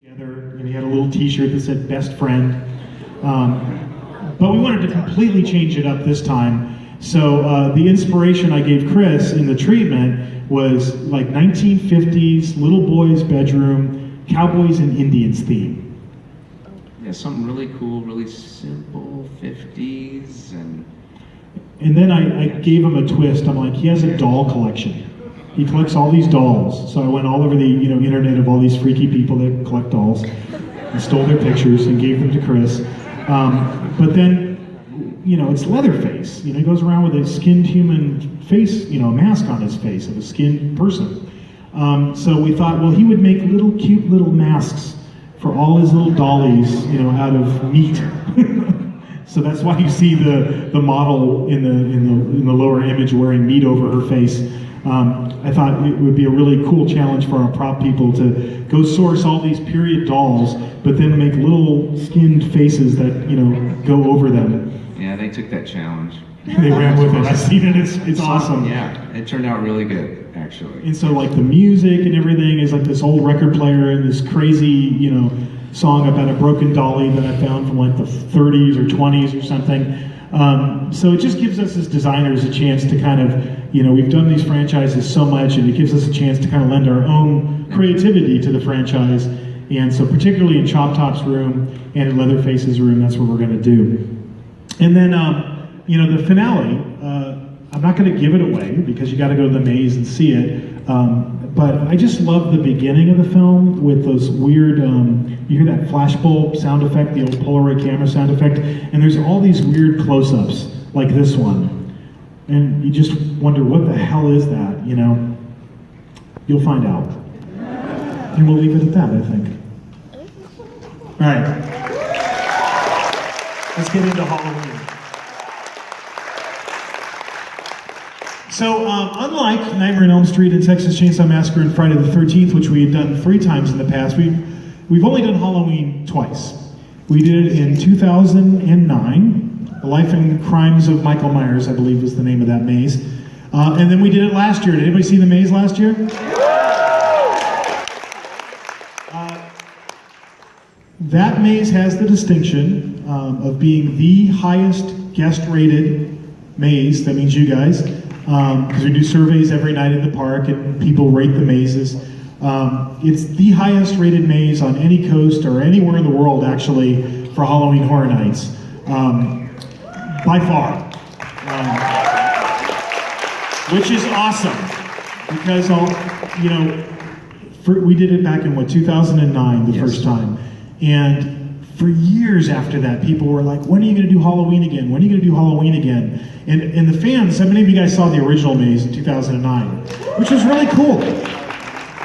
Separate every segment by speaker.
Speaker 1: together, and he had a little t-shirt that said best friend. But we wanted to completely change it up this time. So the inspiration I gave Chris in the treatment was like 1950s, little boy's bedroom, cowboys and Indians theme.
Speaker 2: Yeah, something really cool, really simple, 50s,
Speaker 1: And then I gave him a twist. I'm like, he has a doll collection. He collects all these dolls. So I went all over the internet of all these freaky people that collect dolls and stole their pictures and gave them to Chris. But then, it's Leatherface. He goes around with a skinned human face, a mask on his face of a skinned person. So we thought, well, he would make cute little masks for all his little dollies, out of meat. So that's why you see the model in the lower image wearing meat over her face. I thought it would be a really cool challenge for our prop people to go source all these period dolls, but then make little skinned faces that go over them.
Speaker 2: Yeah, they took that challenge.
Speaker 1: They ran with it. I've seen it. It's awesome.
Speaker 2: Yeah, it turned out really good, actually.
Speaker 1: And so like the music and everything is like this old record player and this crazy song about a broken dolly that I found from like the 30s or 20s or something. So it just gives us as designers a chance to kind of, we've done these franchises so much, and it gives us a chance to kind of lend our own creativity to the franchise. And so particularly in Chop Top's room and in Leatherface's room, that's what we're going to do. And then, the finale, I'm not going to give it away because you got to go to the maze and see it. But I just love the beginning of the film with those weird, you hear that flashbulb sound effect, the old Polaroid camera sound effect, and there's all these weird close-ups, like this one. And you just wonder, what the hell is that, You'll find out. And we'll leave it at that, I think. All right. Let's get into Halloween. So, unlike Nightmare on Elm Street and Texas Chainsaw Massacre and Friday the 13th, which we had done 3 times in the past, we've only done Halloween twice. We did it in 2009, The Life and Crimes of Michael Myers, I believe was the name of that maze. And then we did it last year. Did anybody see the maze last year? That maze has the distinction of being the highest guest-rated maze. That means you guys. Because we do surveys every night in the park and people rate the mazes. It's the highest rated maze on any coast or anywhere in the world, actually, for Halloween Horror Nights. By far. Which is awesome. Because, we did it back in, 2009, the first time. And for years after that, people were like, when are you going to do Halloween again? When are you going to do Halloween again? And the fans, how many of you guys saw the original maze in 2009? Which was really cool.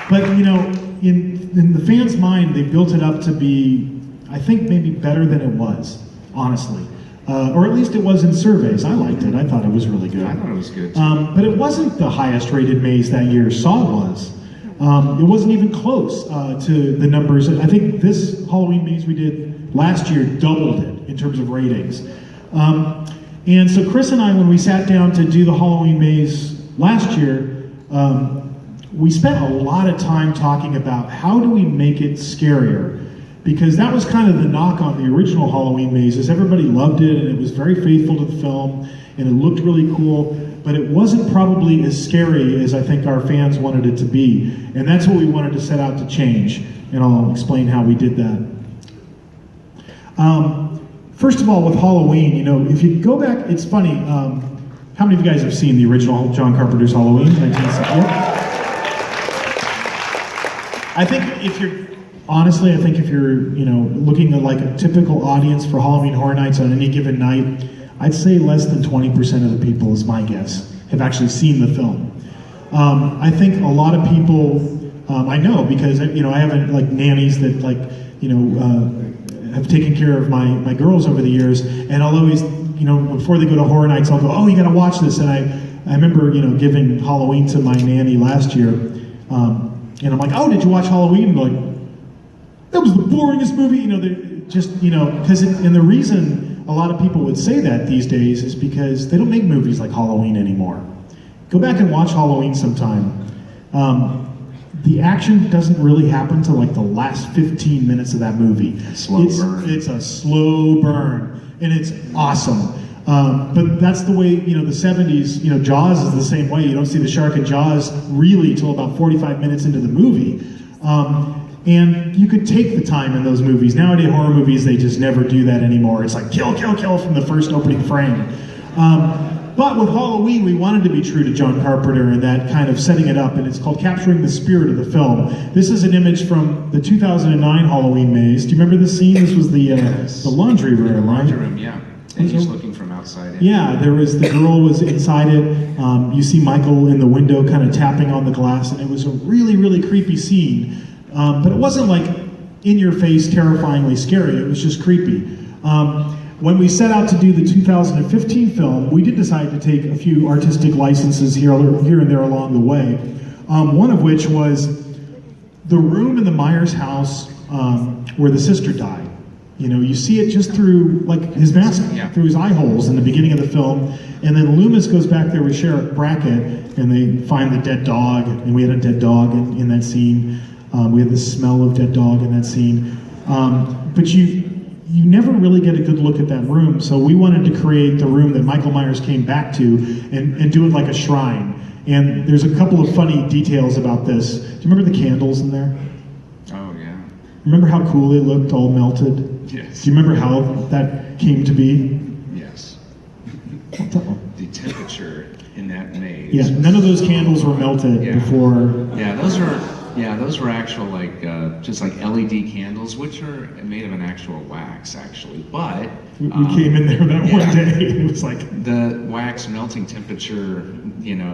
Speaker 1: But, in the fans' mind, they built it up to be, I think, maybe better than it was, honestly. Or at least it was in surveys. I liked it. I thought it was really good.
Speaker 2: I thought it was good, too.
Speaker 1: But it wasn't the highest rated maze that year. Saw was. It wasn't even close to the numbers. I think this Halloween maze we did last year doubled it in terms of ratings. And so Chris and I, when we sat down to do the Halloween maze last year, we spent a lot of time talking about how do we make it scarier. Because that was kind of the knock on the original Halloween mazes. Everybody loved it, and it was very faithful to the film, and it looked really cool. But it wasn't probably as scary as I think our fans wanted it to be. And that's what we wanted to set out to change. And I'll explain how we did that. First of all, with Halloween, if you go back, it's funny. How many of you guys have seen the original John Carpenter's Halloween, 1960? I think if you're looking at like a typical audience for Halloween Horror Nights on any given night, I'd say less than 20% of the people, is my guess, have actually seen the film. I think a lot of people, I know because I haven't like nannies that have taken care of my girls over the years, and I'll always, before they go to Horror Nights, I'll go, oh, you got to watch this, and I remember giving Halloween to my nanny last year, and I'm like, oh, did you watch Halloween? And like, that was the boringest movie, because and the reason a lot of people would say that these days is because they don't make movies like Halloween anymore. Go back and watch Halloween sometime. the action doesn't really happen till like the last 15 minutes of that movie.
Speaker 2: Slow burn.
Speaker 1: It's a slow burn, and it's awesome. But that's the way, the 70s, Jaws is the same way. You don't see the shark in Jaws really till about 45 minutes into the movie. And you could take the time in those movies. Nowadays, horror movies, they just never do that anymore. It's like kill, kill, kill from the first opening frame. But with Halloween, we wanted to be true to John Carpenter and that kind of setting it up, and it's called Capturing the Spirit of the Film. This is an image from the 2009 Halloween maze. Do you remember this scene? This was the laundry room,
Speaker 2: The
Speaker 1: right?
Speaker 2: laundry room, yeah. And he's looking from outside in.
Speaker 1: Yeah, the girl was inside it. You see Michael in the window kind of tapping on the glass, and it was a really, really creepy scene. But it wasn't like in your face, terrifyingly scary. It was just creepy. When we set out to do the 2015 film, we did decide to take a few artistic licenses here and there along the way. One of which was the room in the Myers house where the sister died. You see it just through like his mask, through his eye holes in the beginning of the film, and then Loomis goes back there with Sheriff Brackett, and they find the dead dog, and we had a dead dog in that scene. We had the smell of dead dog in that scene, but you never really get a good look at that room. So we wanted to create the room that Michael Myers came back to and do it like a shrine. And there's a couple of funny details about this. Do you remember the candles in there?
Speaker 2: Oh yeah.
Speaker 1: Remember how cool they looked, all melted?
Speaker 2: Yes.
Speaker 1: Do you remember how that came to be?
Speaker 2: Yes. The temperature in that maze.
Speaker 1: Yeah, none of those candles were melted before.
Speaker 2: Yeah, those were actual just like LED candles, which are made of an actual wax, actually. But
Speaker 1: we came in there that one day, and it was like
Speaker 2: the wax melting temperature,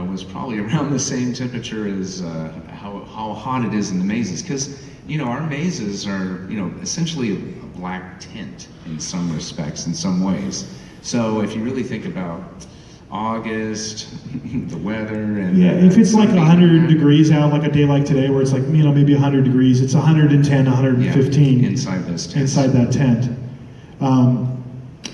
Speaker 2: was probably around the same temperature as how hot it is in the mazes, because our mazes are essentially a black tint in some respects, in some ways. So if you really think about August, the weather, and
Speaker 1: if it's like 100 degrees out, like a day like today, where it's like maybe 100 degrees, it's 110, 115
Speaker 2: inside those tents.
Speaker 1: Inside that tent.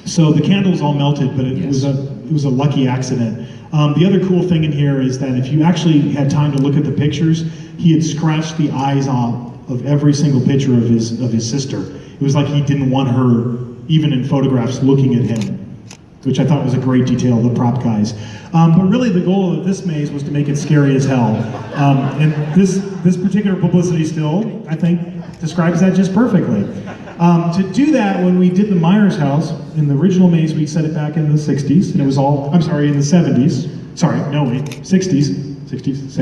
Speaker 1: So the candles all melted, but it was a lucky accident. The other cool thing in here is that if you actually had time to look at the pictures, he had scratched the eyes off of every single picture of his sister. It was like he didn't want her, even in photographs, looking at him, which I thought was a great detail of the prop guys. But really the goal of this maze was to make it scary as hell. And this particular publicity still, I think, describes that just perfectly. To do that, when we did the Myers house, in the original maze, we set it back in the 60s, and it was all, in the 70s. Sorry, no, wait, 60s, 60s.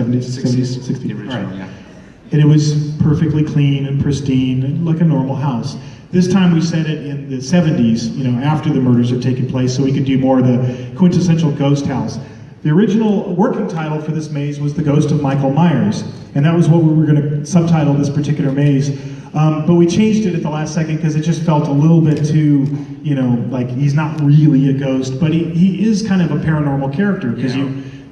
Speaker 2: The original, yeah.
Speaker 1: And it was perfectly clean and pristine, like a normal house. This time we set it in the 70s, after the murders had taken place, so we could do more of the quintessential ghost house. The original working title for this maze was The Ghost of Michael Myers, and that was what we were going to subtitle this particular maze. But we changed it at the last second because it just felt a little bit too, like he's not really a ghost, but he is kind of a paranormal character, because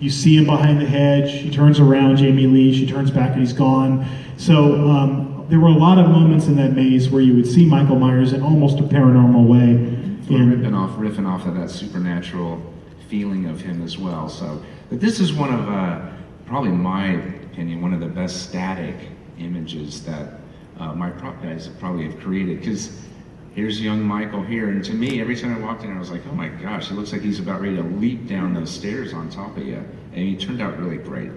Speaker 1: you see him behind the hedge, he turns around, Jamie Lee, she turns back and he's gone. So there were a lot of moments in that maze where you would see Michael Myers in almost a paranormal way.
Speaker 2: Riffing off of that supernatural feeling of him as well. So, but this is one of, probably in my opinion, one of the best static images that my prop guys probably have created, because here's young Michael here, and to me, every time I walked in, I was like, oh my gosh, he looks like he's about ready to leap down those stairs on top of you, and he turned out really great.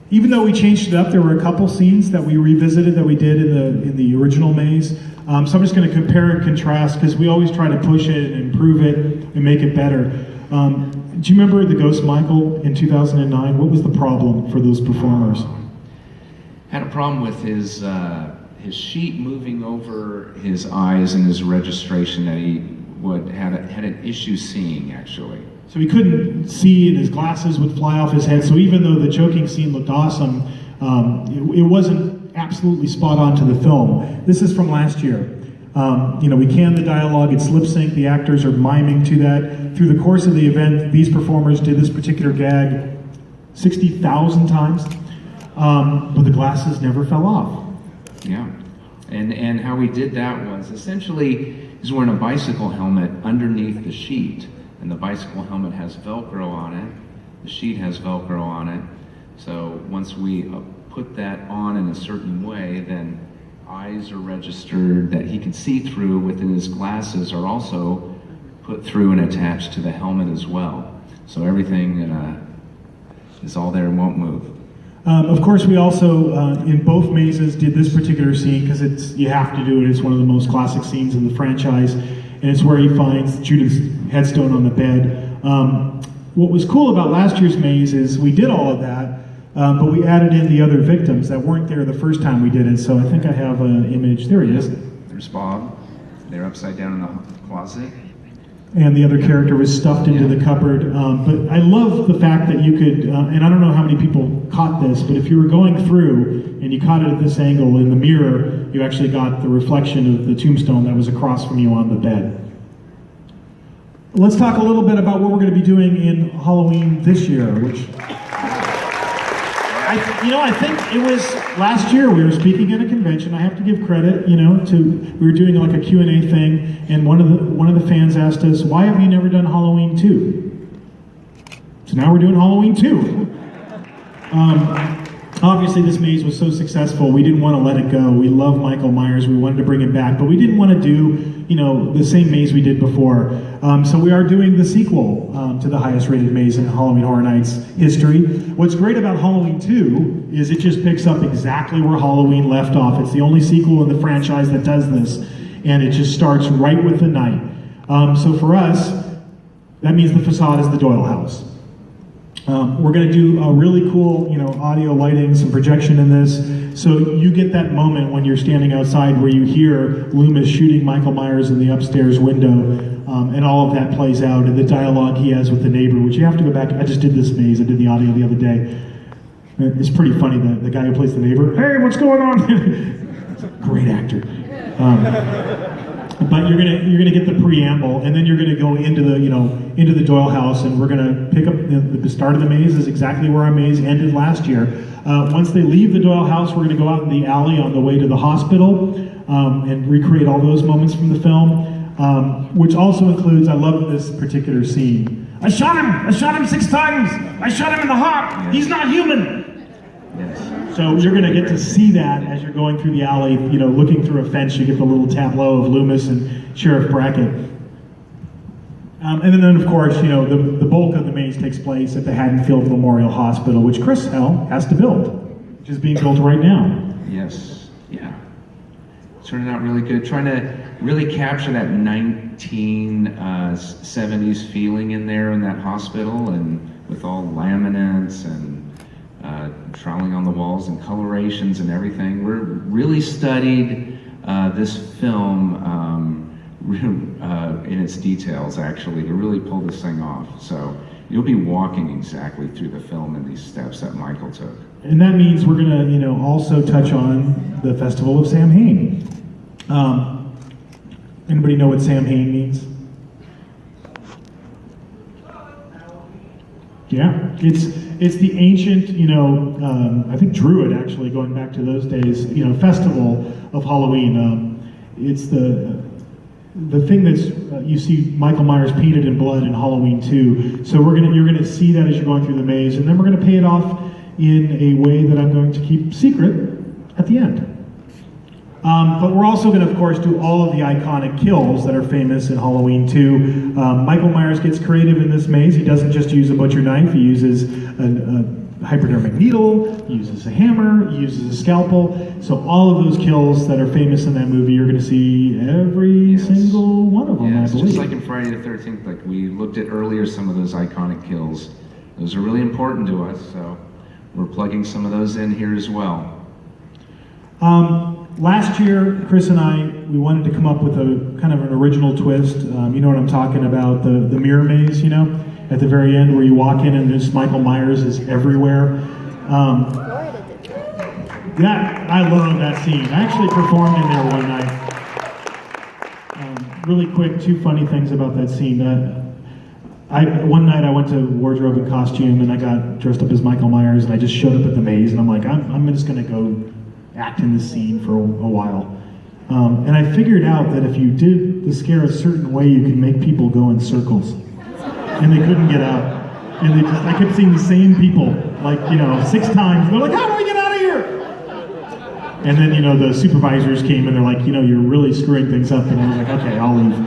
Speaker 1: Even though we changed it up, there were a couple scenes that we revisited that we did in the original maze. So I'm just going to compare and contrast, because we always try to push it and improve it and make it better. Do you remember the Ghost Michael in 2009? What was the problem for those performers?
Speaker 2: Had a problem with his sheet moving over his eyes and his registration that he had an issue seeing, actually.
Speaker 1: So he couldn't see, and his glasses would fly off his head. So even though the choking scene looked awesome, it wasn't absolutely spot on to the film. This is from last year. We canned the dialogue, it's lip sync, the actors are miming to that. Through the course of the event, these performers did this particular gag 60,000 times, but the glasses never fell off.
Speaker 2: Yeah, and how we did that was essentially he's wearing a bicycle helmet underneath the sheet, and the bicycle helmet has Velcro on it, the sheet has Velcro on it. So once we put that on in a certain way, then eyes are registered that he can see through within his glasses are also put through and attached to the helmet as well. So everything is all there and won't move.
Speaker 1: Of course, we also, in both mazes, did this particular scene because you have to do it. It's one of the most classic scenes in the franchise, and it's where he finds Judith's headstone on the bed. What was cool about last year's maze is we did all of that, but we added in the other victims that weren't there the first time we did it. So I think I have an image. There he is.
Speaker 2: There's Bob. They're upside down in the closet.
Speaker 1: And the other character was stuffed into the cupboard. But I love the fact that you could, and I don't know how many people caught this, but if you were going through and you caught it at this angle in the mirror, you actually got the reflection of the tombstone that was across from you on the bed. Let's talk a little bit about what we're going to be doing in Halloween this year, which I think it was last year we were speaking at a convention. I have to give credit, we were doing like a Q&A thing, and one of the fans asked us, "Why have you never done Halloween 2?" So now we're doing Halloween 2. Obviously, this maze was so successful, we didn't want to let it go. We love Michael Myers. We wanted to bring him back, but we didn't want to do, the same maze we did before. So we are doing the sequel to the highest rated maze in Halloween Horror Nights history. What's great about Halloween 2 is it just picks up exactly where Halloween left off. It's the only sequel in the franchise that does this, and it just starts right with the night. So for us, that means the facade is the Doyle house. We're going to do a really cool, audio lighting, some projection in this, so you get that moment when you're standing outside where you hear Loomis shooting Michael Myers in the upstairs window, and all of that plays out, and the dialogue he has with the neighbor, which you have to go back. I just did this maze. I did the audio the other day. It's pretty funny, the guy who plays the neighbor. "Hey, what's going on?" He's a great actor. But you're gonna get the preamble, and then you're gonna go into the Doyle house, and we're gonna pick up the start of the maze is exactly where our maze ended last year. Once they leave the Doyle house, we're gonna go out in the alley on the way to the hospital and recreate all those moments from the film, which also includes, I love this particular scene. I shot him 6 times. I shot him in the heart. He's not human.
Speaker 2: Yes.
Speaker 1: So you're going to get to see that as you're going through the alley, looking through a fence. You get the little tableau of Loomis and Sheriff Brackett. And then, of course, the bulk of the maze takes place at the Haddonfield Memorial Hospital, which Chris Hell has to build, which is being built right now.
Speaker 2: Yes. Yeah. It's turning out really good. Trying to really capture that 1970s feeling in there in that hospital, and with all laminates and troweling on the walls and colorations and everything. We're really studied this film in its details, actually, to really pull this thing off. So you'll be walking exactly through the film in these steps that Michael took.
Speaker 1: And that means we're going to, also touch on the Festival of Samhain. Anybody know what Samhain means? Yeah, it's the ancient, I think Druid, actually, going back to those days, festival of Halloween. It's the thing that's you see Michael Myers painted in blood in Halloween 2. So you're gonna see that as you're going through the maze, and then we're gonna pay it off in a way that I'm going to keep secret at the end. But we're also going to, of course, do all of the iconic kills that are famous in Halloween 2. Michael Myers gets creative in this maze. He doesn't just use a butcher knife. He uses a hypodermic needle, he uses a hammer, he uses a scalpel. So all of those kills that are famous in that movie, you're going to see every single one of them, I believe.
Speaker 2: Just like in Friday the 13th, like we looked at earlier, some of those iconic kills. Those are really important to us, so we're plugging some of those in here as well.
Speaker 1: Last year, Chris and I, we wanted to come up with a kind of an original twist. You know what I'm talking about, the mirror maze, at the very end where you walk in and this Michael Myers is everywhere. I love that scene. I actually performed in there one night. Really quick, 2 funny things about that scene. One night I went to wardrobe and costume and I got dressed up as Michael Myers and I just showed up at the maze and I'm like, I'm just going to go act in this scene for a while. And I figured out that if you did the scare a certain way, you could make people go in circles. And they couldn't get out. And I kept seeing the same people like, 6 times. They're like, how do we get out of here? And then, the supervisors came and they're like, you're really screwing things up. And I was like, okay, I'll leave.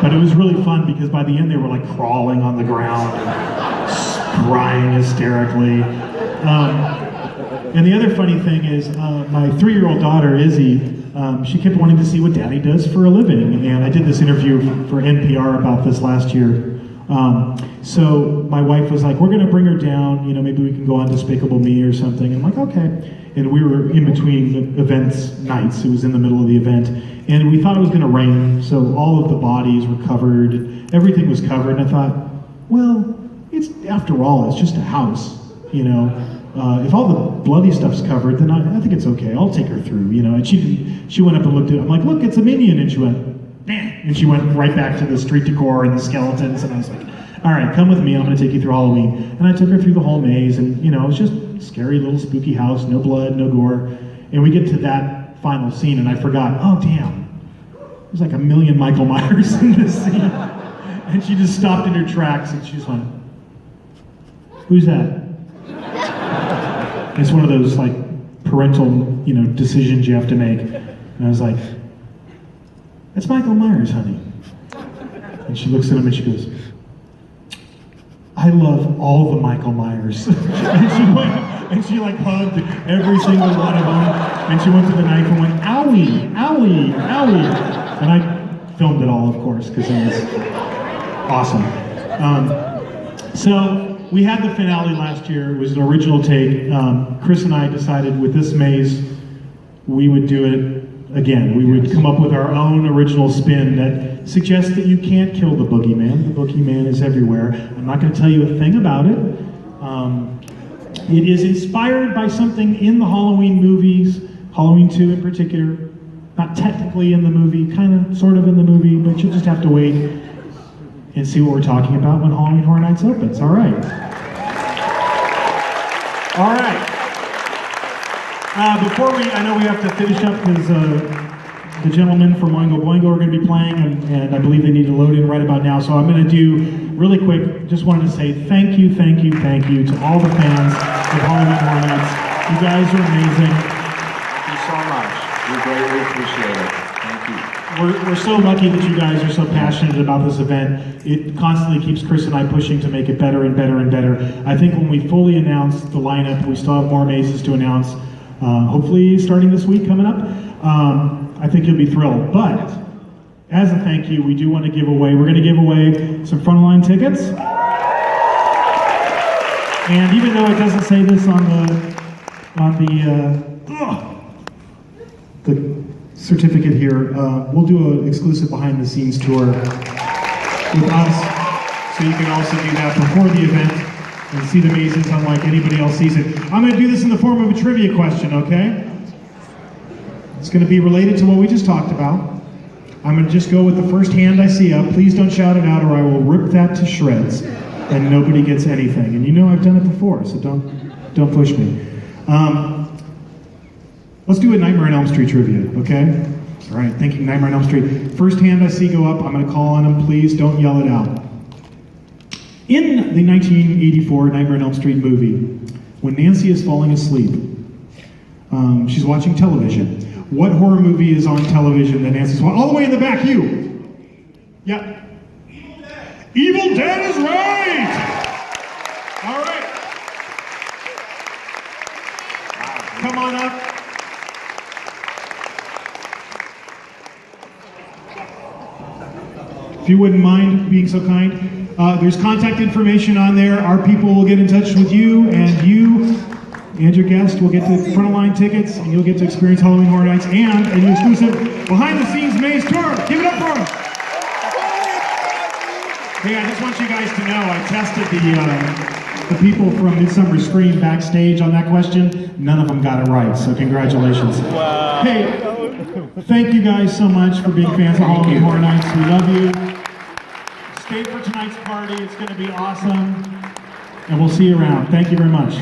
Speaker 1: But it was really fun because by the end they were like crawling on the ground, crying hysterically. And the other funny thing is, my 3-year-old daughter, Izzy, she kept wanting to see what Daddy does for a living. And I did this interview for NPR about this last year. So my wife was like, we're going to bring her down, maybe we can go on Despicable Me or something. I'm like, okay. And we were in between the events nights. It was in the middle of the event. And we thought it was going to rain, so all of the bodies were covered. Everything was covered. And I thought, well, after all, it's just a house, If all the bloody stuff's covered, then I think it's okay. I'll take her through, And she went up and looked at it. I'm like, look, it's a minion. And she went, bam. And she went right back to the street decor and the skeletons. And I was like, all right, come with me. I'm going to take you through Halloween. And I took her through the whole maze. And, it was just a scary little spooky house. No blood, no gore. And we get to that final scene, and I forgot, oh, damn. There's like a million Michael Myers in this scene. And she just stopped in her tracks, and she just went, who's that? It's one of those, like, parental, decisions you have to make. And I was like, that's Michael Myers, honey. And she looks at him and she goes, I love all the Michael Myers. and she hugged every single one of them. And she went to the knife and went, owie, owie, owie. And I filmed it all, of course, because it was awesome. So we had the finale last year. It was an original take. Chris and I decided with this maze, we would do it again. We would come up with our own original spin that suggests that you can't kill the boogeyman. The boogeyman is everywhere. I'm not going to tell you a thing about it. It is inspired by something in the Halloween movies, Halloween 2 in particular. Not technically in the movie, kind of, sort of in the movie, but you'll just have to wait and see what we're talking about when Halloween Horror Nights opens. All right. All right. Before I know we have to finish up because the gentlemen from Oingo Boingo are going to be playing, and I believe they need to load in right about now. So I'm going to do really quick. Just wanted to say thank you to all the fans of Halloween Horror Nights. You guys are amazing.
Speaker 2: Thank you so much. We greatly appreciate it. Thank you.
Speaker 1: We're so lucky that you guys are so passionate about this event. It constantly keeps Chris and I pushing to make it better and better and better. I think when we fully announce the lineup, we still have more mazes to announce. Hopefully starting this week coming up. I think you'll be thrilled. But as a thank you, we do want to give away, we're going to give away some frontline tickets. And even though it doesn't say this on the certificate here, we'll do an exclusive behind the scenes tour with us. So you can also do that before the event and see the mazes unlike anybody else sees it. I'm going to do this in the form of a trivia question, okay? It's going to be related to what we just talked about. I'm going to just go with the first hand I see up. Please don't shout it out or I will rip that to shreds and nobody gets anything. And you know I've done it before, so don't push me. Let's do a Nightmare on Elm Street trivia, okay? All right, thinking Nightmare on Elm Street. First hand I see go up, I'm going to call on them. Please don't yell it out. In the 1984 Nightmare on Elm Street movie, when Nancy is falling asleep, she's watching television. What horror movie is on television that Nancy's watching? All the way in the back, you. Yeah. Evil Dead. Evil Dead is right. All right. Come on up. If you wouldn't mind being so kind. There's contact information on there. Our people will get in touch with you and your guest will get the front of line tickets, and you'll get to experience Halloween Horror Nights and an exclusive behind-the-scenes maze tour. Give it up for them. Hey, I just want you guys to know I tested the people from Midsummer Scream backstage on that question. None of them got it right, so congratulations. Wow. Hey, thank you guys so much for being fans of Halloween Horror Nights. We love you. Stay for tonight's party. It's going to be awesome. And we'll see you around. Thank you very much.